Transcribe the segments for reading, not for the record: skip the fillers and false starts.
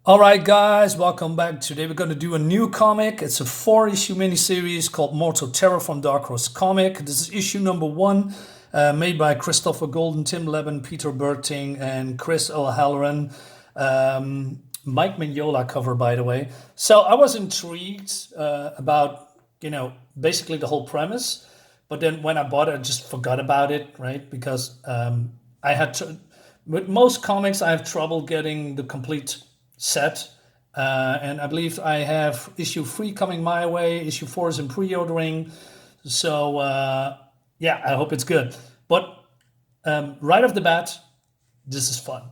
All right, guys, welcome back. Today we're going to do a new comic. It's a 4-issue miniseries called Mortal Terror from Dark Horse Comic. This is issue number 1, made by Christopher Golden, Tim Levin, Peter Bergting, and Chris O'Halloran. Mike Mignola cover, by the way. So I was intrigued about, basically the whole premise. But then when I bought it, I just forgot about it, right? Because I had to, with most comics, I have trouble getting the complete set. And I believe I have issue 3 coming my way. Issue 4 is in pre-ordering. So, yeah, I hope it's good. But right off the bat, this is fun,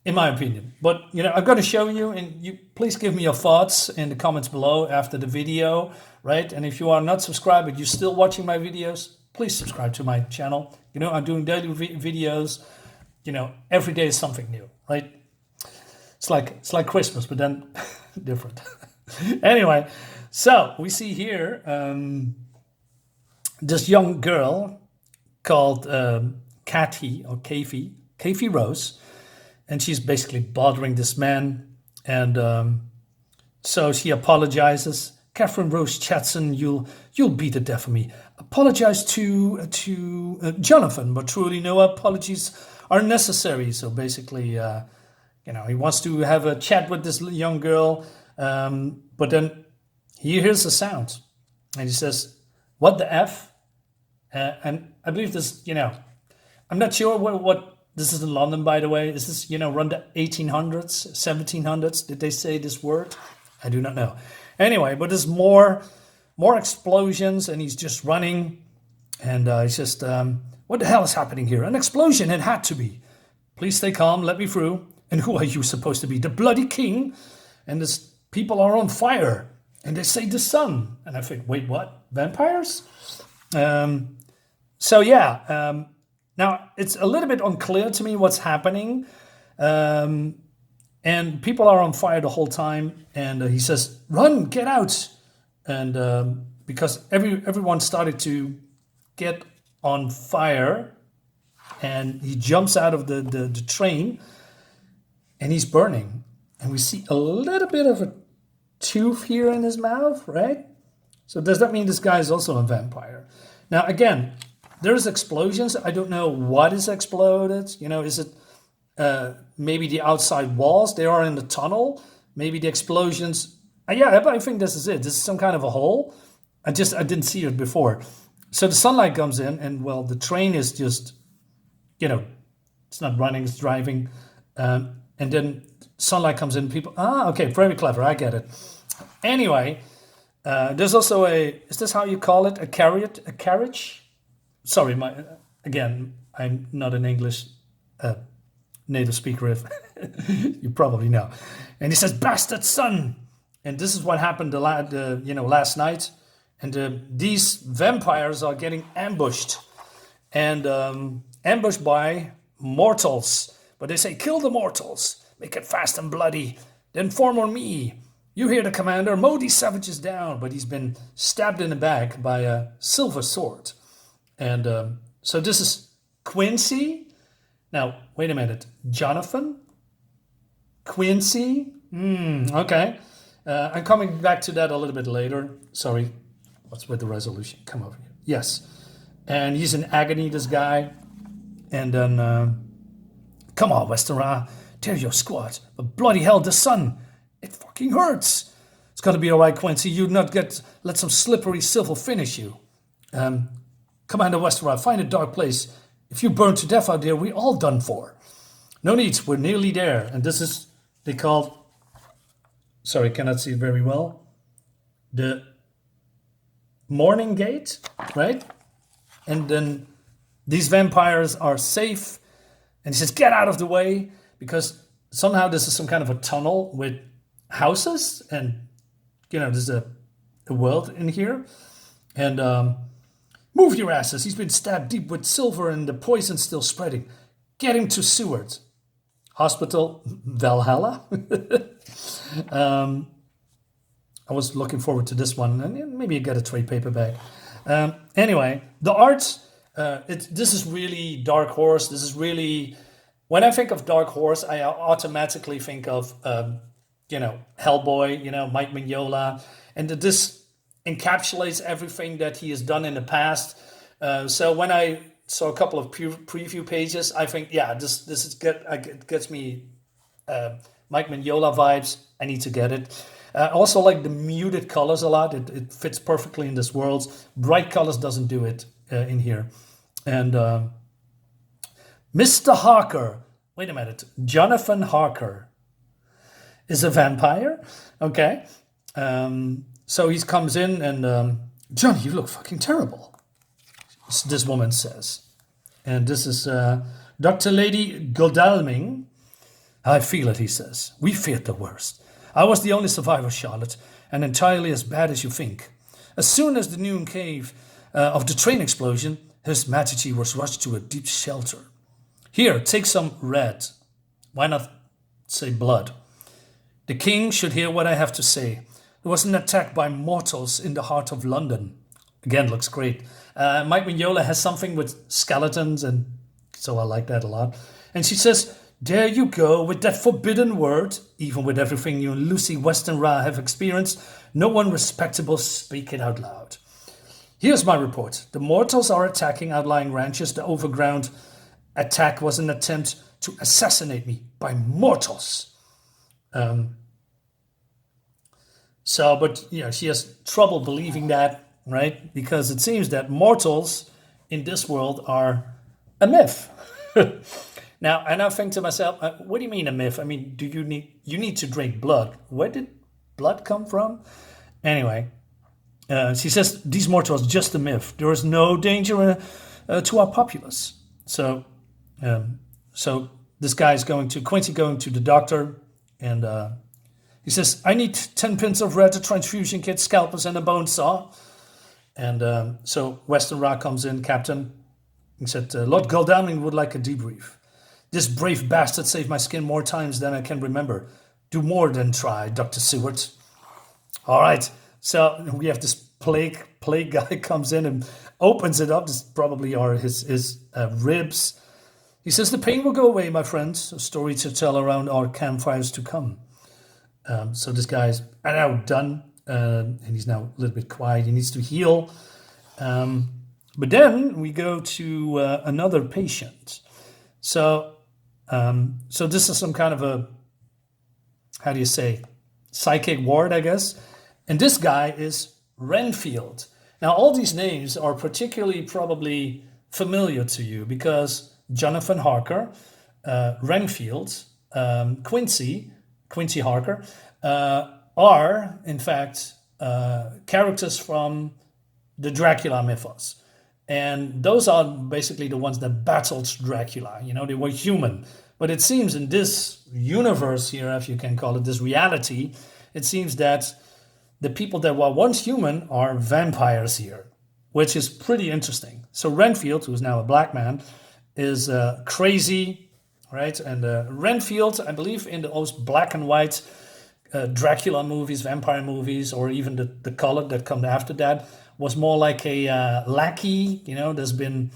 in my opinion. But, I'm going to show you, and you please give me your thoughts in the comments below after the video, right? And if you are not subscribed, but you're still watching my videos, please subscribe to my channel. I'm doing daily videos. Every day is something new, right? It's like Christmas, but then different. Anyway, so we see here this young girl called Kathy or Kathy Rose, and she's basically bothering this man, and so she apologizes. Catherine Rose Chatson, you'll be the death of me. Apologize to Jonathan, but truly no apologies are necessary. So basically. He wants to have a chat with this young girl, but then he hears a sound, and he says, "What the F?" And I believe this, I'm not sure what this is in London, by the way. Is this, around the 1800s, 1700s? Did they say this word? I do not know. Anyway, but there's more explosions, and he's just running, and he's just, what the hell is happening here? An explosion, it had to be. Please stay calm, let me through. And who are you supposed to be? The bloody king? And this people are on fire. And they say the sun. And I think, wait, what? Vampires? So yeah. Now, it's a little bit unclear to me what's happening. And people are on fire the whole time. And he says, run, get out. And because everyone started to get on fire. And he jumps out of the train. And he's burning. And we see a little bit of a tooth here in his mouth, right? So does that mean this guy is also a vampire? Now, again, there's explosions. I don't know what is exploded. Is it maybe the outside walls? They are in the tunnel. Maybe the explosions. Yeah, I think this is it. This is some kind of a hole. I didn't see it before. So the sunlight comes in, and, well, the train is just, it's not running, it's driving. And then sunlight comes in, people, okay, very clever, I get it. Anyway, there's also is this how you call it? A carriage? Sorry, again, I'm not an English native speaker, if you probably know. And he says, bastard son! And this is what happened last night. And these vampires are getting ambushed. And ambushed by mortals. But they say, kill the mortals, make it fast and bloody, then form on me. You hear the commander, mow these savages down. But he's been stabbed in the back by a silver sword. And so this is Quincy. Now, wait a minute. Jonathan? Quincy? Okay. I'm coming back to that a little bit later. Sorry, what's with the resolution? Come over here. Yes. And he's in agony, this guy. And then... come on, Westenra, tear your squat. But bloody hell, the sun, it fucking hurts. It's gonna be all right, Quincy. You not let some slippery silver finish you. Commander Westenra, find a dark place. If you burn to death out there, we all done for. No need, we're nearly there. And this is, they called, sorry, cannot see it very well, the Morning Gate, right? And then these vampires are safe. And he says, get out of the way, because somehow this is some kind of a tunnel with houses. And, there's a world in here. And move your asses. He's been stabbed deep with silver and the poison's still spreading. Get him to Seward. Hospital Valhalla. I was looking forward to this one. And maybe you get a trade paperback. Anyway, the art... this is really Dark Horse. This is really, when I think of Dark Horse, I automatically think of Hellboy, Mike Mignola, and that this encapsulates everything that he has done in the past. So when I saw a couple of preview pages, I think, yeah, this is good. It gets me Mike Mignola vibes. I need to get it. Also, like the muted colors a lot. It fits perfectly in this world. Bright colors doesn't do it in here. And Mr. Harker. Wait a minute. Jonathan Harker is a vampire. Okay. So he comes in and Johnny, you look fucking terrible. This woman says. And this is Dr. Lady Godalming. I feel it, he says. We feared the worst. I was the only survivor, Charlotte, and entirely as bad as you think. As soon as the noon cave of the train explosion, His Majesty was rushed to a deep shelter. Here, take some red. Why not say blood? The king should hear what I have to say. There was an attack by mortals in the heart of London. Again, looks great. Mike Mignola has something with skeletons, and so I like that a lot. And she says, there you go with that forbidden word. Even with everything you and Lucy Westenra have experienced, no one respectable speak it out loud. Here's my report. The mortals are attacking outlying ranches. The overground attack was an attempt to assassinate me by mortals. But she has trouble believing that, right? Because it seems that mortals in this world are a myth. Now, and I think to myself, what do you mean a myth? I mean, do you need to drink blood? Where did blood come from? Anyway, she says these mortals are just a myth. There is no danger to our populace. So this guy is Quincy going to the doctor, and he says, I need 10 pins of red, a transfusion kit, scalpels, and a bone saw. And so Westenra comes in, Captain. He said, Lord Godalming would like a debrief. This brave bastard saved my skin more times than I can remember. Do more than try, Dr. Seward. All right. So we have this plague guy comes in and opens it up. This probably are his ribs. He says, the pain will go away, my friends. A story to tell around our campfires to come. So this guy's now done. And he's now a little bit quiet. He needs to heal. But then we go to another patient. So this is some kind of a, how do you say, psychic ward, I guess. And this guy is Renfield. Now, all these names are particularly probably familiar to you because Jonathan Harker, Renfield, Quincy Harker, are, in fact, characters from the Dracula mythos. And those are basically the ones that battled Dracula. They were human. But it seems in this universe here, if you can call it this reality, it seems that the people that were once human are vampires here, which is pretty interesting. So Renfield, who's now a black man, is crazy, right? And Renfield, I believe in those black and white Dracula movies, vampire movies, or even the color that come after that, was more like a lackey, that's been,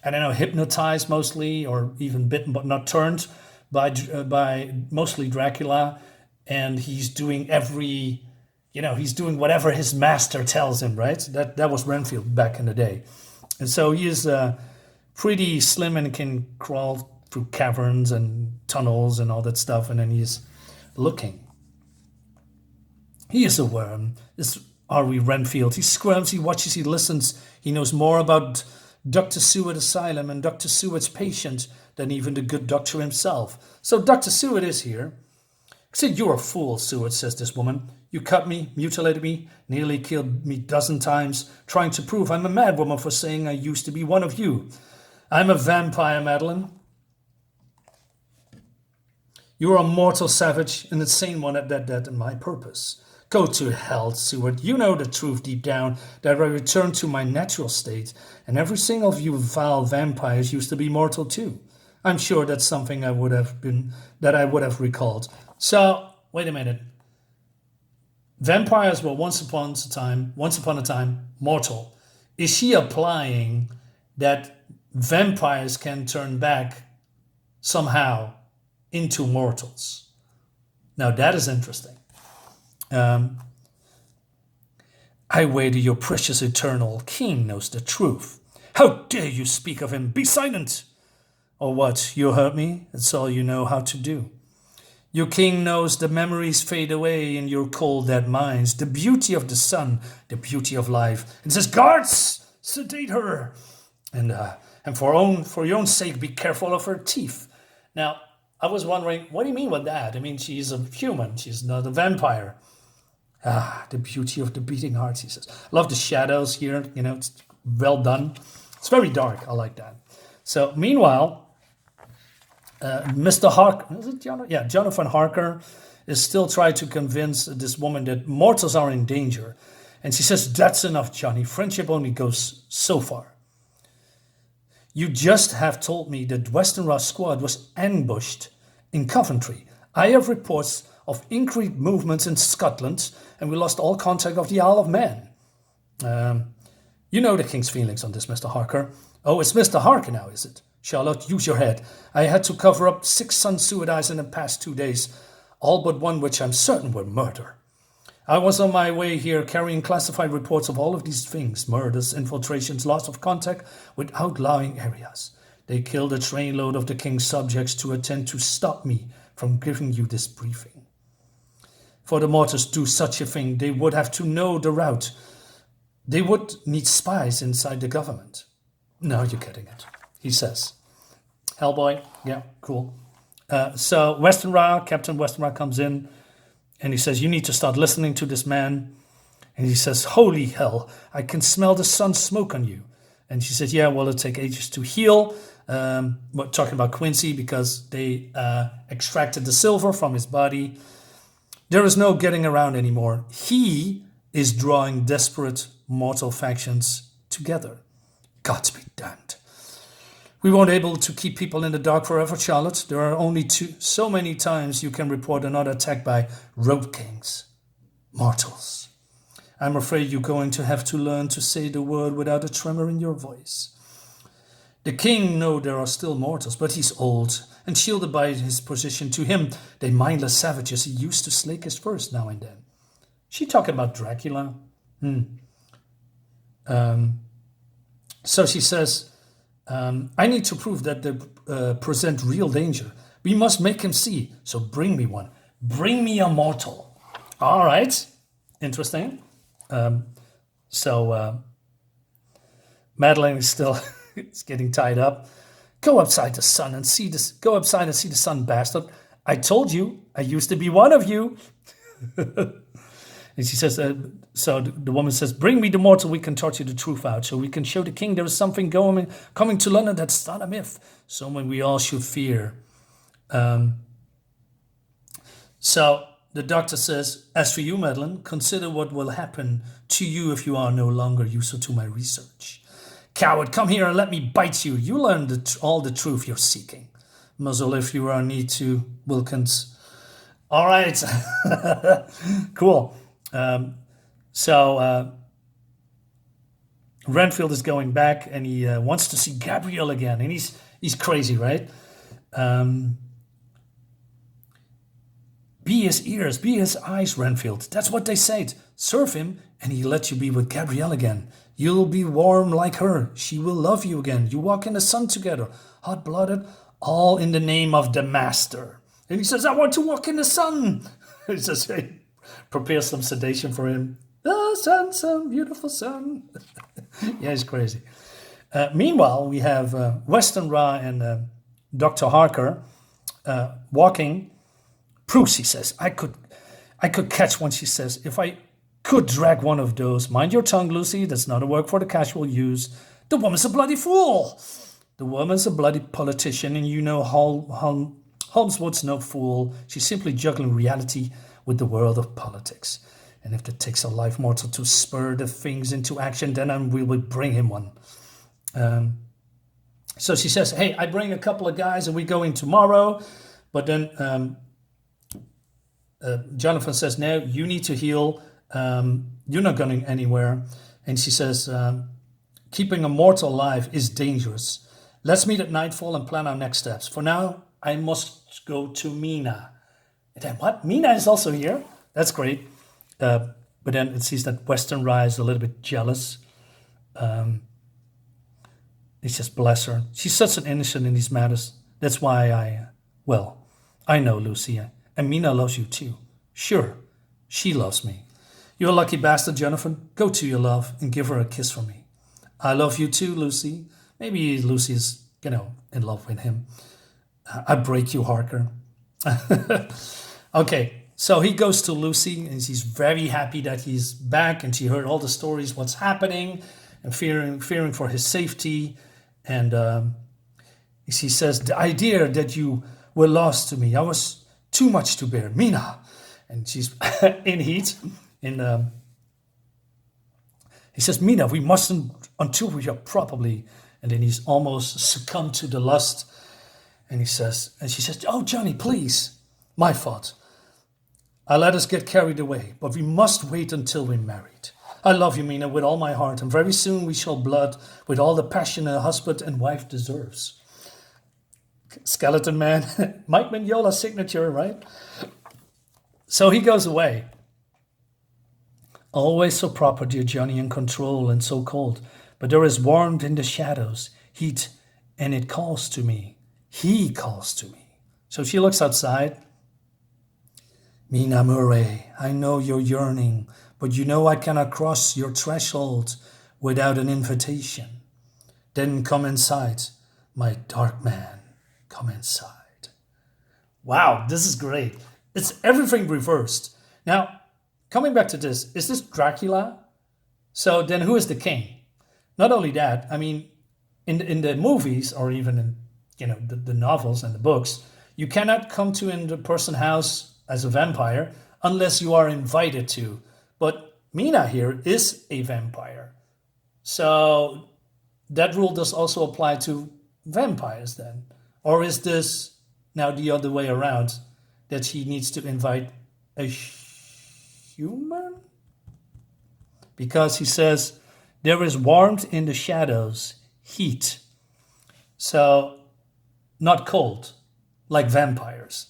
I don't know, hypnotized mostly, or even bitten but not turned by mostly Dracula, and he's doing he's doing whatever his master tells him, right? That was Renfield back in the day. And so he is pretty slim and can crawl through caverns and tunnels and all that stuff, and then he's looking. He is a worm. This R.W. Renfield. He squirms, he watches, he listens. He knows more about Dr. Seward Asylum and Dr. Seward's patient than even the good doctor himself. So Dr. Seward is here. I said, you're a fool, Seward, says this woman. You cut me, mutilated me, nearly killed me 12 times, trying to prove I'm a mad woman for saying I used to be one of you. I'm a vampire, Madeline. You're a mortal savage, an insane one at that, and my purpose. Go to hell, Seward. You know the truth deep down, that I returned to my natural state, and every single of you vile vampires used to be mortal too. I'm sure that's something I would have recalled. So, wait a minute. Vampires were once upon a time, mortal. Is she implying that vampires can turn back somehow into mortals? Now that is interesting. Um, I wager your precious eternal king knows the truth. How dare you speak of him? Be silent! Or what, you heard me? It's all you know how to do. Your king knows the memories fade away in your cold dead minds, the beauty of the sun, the beauty of life, and says, guards, sedate her. And for your own sake, be careful of her teeth. Now, I was wondering, what do you mean with that? I mean, she's a human. She's not a vampire. Ah, the beauty of the beating heart, he says. Love the shadows here. You know, it's well done. It's very dark. I like that. So, meanwhile, Mr. Harker, is it Jonathan? Yeah, Jonathan Harker is still trying to convince this woman that mortals are in danger. And she says, that's enough, Johnny. Friendship only goes so far. You just have told me that Westenra squad was ambushed in Coventry. I have reports of increased movements in Scotland, and we lost all contact of the Isle of Man. You know the king's feelings on this, Mr. Harker. Oh, it's Mr. Harker now, is it? Charlotte, use your head. I had to cover up 6 sun suicides in the past 2 days, all but one which I'm certain were murder. I was on my way here carrying classified reports of all of these things, murders, infiltrations, loss of contact with outlying areas. They killed a trainload of the king's subjects to attempt to stop me from giving you this briefing. For the mortals to do such a thing, they would have to know the route. They would need spies inside the government. Now you're getting it, he says. Hellboy, yeah, cool. So Captain Westenra comes in, and he says, you need to start listening to this man. And he says, holy hell, I can smell the sun smoke on you. And she says, yeah, well, it'll take ages to heal. We're talking about Quincy because they extracted the silver from his body. There is no getting around anymore. He is drawing desperate mortal factions together. Gods be damned. We won't be able to keep people in the dark forever, Charlotte. There are only so many times you can report another attack by road kings, mortals. I'm afraid you're going to have to learn to say the word without a tremor in your voice. The king knows there are still mortals, but he's old and shielded by his position. To him, they mindless savages he used to slake his thirst now and then. She talking about Dracula? So she says, I need to prove that they present real danger. We must make him see. So bring me one. Bring me a mortal. All right. Interesting. Madeline is still it's getting tied up. Go outside the sun and see this. Go outside and see the sun, bastard. I told you. I used to be one of you. And she says, so the woman says, bring me the mortal, we can torture the truth out, so we can show the king there is something coming to London that's not a myth, someone we all should fear. So the doctor says, as for you, Madeline, consider what will happen to you if you are no longer useful to my research. Coward, come here and let me bite you. You learn all the truth you're seeking. Muzzle if you are need to, Wilkins. All right. Cool. Renfield is going back and he wants to see Gabrielle again, and he's crazy, right? Be his ears, be his eyes, Renfield. That's what they said. Serve him and he'll let you be with Gabrielle again. You'll be warm like her. She will love you again. You walk in the sun together, hot-blooded, all in the name of the master. And he says, I want to walk in the sun. He says, hey, prepare some sedation for him. The sun, sun, beautiful sun. Yeah, he's crazy. Meanwhile, we have Westenra and Dr. Harker walking. Bruce, he says, I could catch one, she says, if I could drag one of those. Mind your tongue, Lucy. That's not a work for the casual use. The woman's a bloody fool. The woman's a bloody politician, and you know Holmeswood's no fool. She's simply juggling reality with the world of politics. And if it takes a life mortal to spur the things into action, then we will bring him one. So she says, hey, I bring a couple of guys and we go in tomorrow. But then Jonathan says, no, you need to heal. You're not going anywhere. And she says, keeping a mortal alive is dangerous. Let's meet at nightfall and plan our next steps. For now, I must go to Mina. And then what? Mina is also here? That's great. But then it sees that Westenra is a little bit jealous. He says, bless her. She's such an innocent in these matters. That's why I know, Lucy. And Mina loves you too. Sure, she loves me. You're a lucky bastard, Jonathan. Go to your love and give her a kiss from me. I love you too, Lucy. Maybe Lucy is, in love with him. I break you, Harker. Okay, so he goes to Lucy and she's very happy that he's back and she heard all the stories, what's happening, and fearing for his safety. And she says, the idea that you were lost to me, I was too much to bear. Mina. And she's in heat. And he says, Mina, we mustn't until we are properly. And then he's almost succumbed to the lust. And she says, oh, Johnny, please. My fault. I let us get carried away, but we must wait until we're married. I love you, Mina, with all my heart, and very soon we shall blood with all the passion a husband and wife deserves. Skeleton Man, Mike Mignola's signature, right? So he goes away. Always so proper, dear Johnny, in control and so cold. But there is warmth in the shadows, heat, and it calls to me. He calls to me. So she looks outside. Mina Murray, I know you're yearning, but you know I cannot cross your threshold without an invitation. Then come inside, my dark man, come inside. Wow, this is great. It's everything reversed. Now, coming back to this, is this Dracula? So then who is the king? Not only that, I mean, in the movies or even in the novels and the books, you cannot come to in the person's house as a vampire unless you are invited to. But Mina here is a vampire. So that rule does also apply to vampires then. Or is this now the other way around, that he needs to invite a human? Because he says, there is warmth in the shadows, heat. So not cold, like vampires.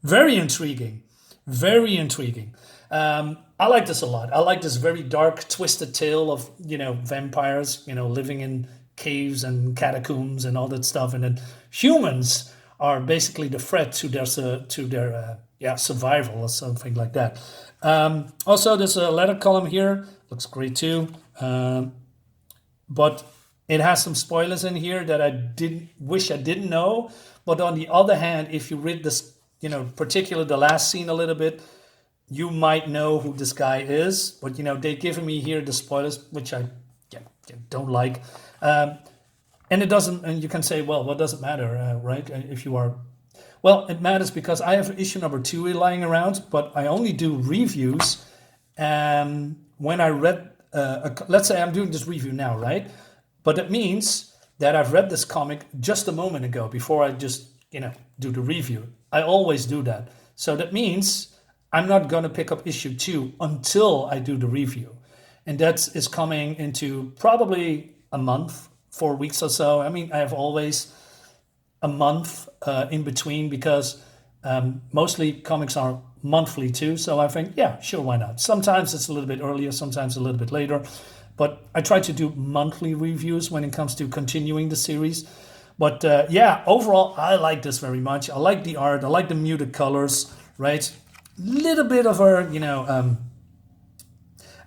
Very intriguing. Very intriguing. I like this a lot. I like this very dark, twisted tale of, vampires, living in caves and catacombs and all that stuff. And then humans are basically the threat to their survival or something like that. Also, there's a letter column here. Looks great too. But it has some spoilers in here that I wish I didn't know. But on the other hand, if you read this, particularly the last scene a little bit, you might know who this guy is. But, they're giving me here the spoilers, which I don't like. And it doesn't, and you can say, well, what does it matter, right? If you are, well, it matters because I have issue number 2 lying around, but I only do reviews. When I read, let's say I'm doing this review now, right? But it means that I've read this comic just a moment ago before I just, do the review. I always do that. So that means I'm not going to pick up issue 2 until I do the review. And that is coming into probably a month, 4 weeks or so. I mean, I have always a month in between because mostly comics are monthly too. So I think, yeah, sure, why not? Sometimes it's a little bit earlier, sometimes a little bit later. But I try to do monthly reviews when it comes to continuing the series. But yeah, overall, I like this very much. I like the art. I like the muted colors, right? Little bit of a,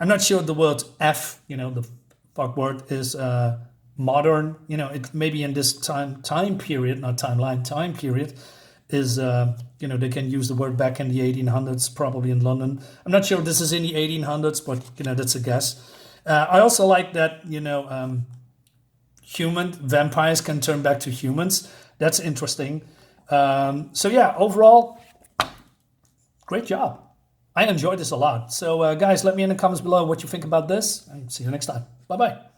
I'm not sure the word F, the fuck word is modern. It maybe in this time period, not timeline, time period is, they can use the word back in the 1800s, probably in London. I'm not sure this is in the 1800s, but, that's a guess. I also like that, human vampires can turn back to humans. That's interesting. So yeah, overall, great job. I enjoyed this a lot. So guys, let me in the comments below what you think about this, and see you next time. Bye-bye.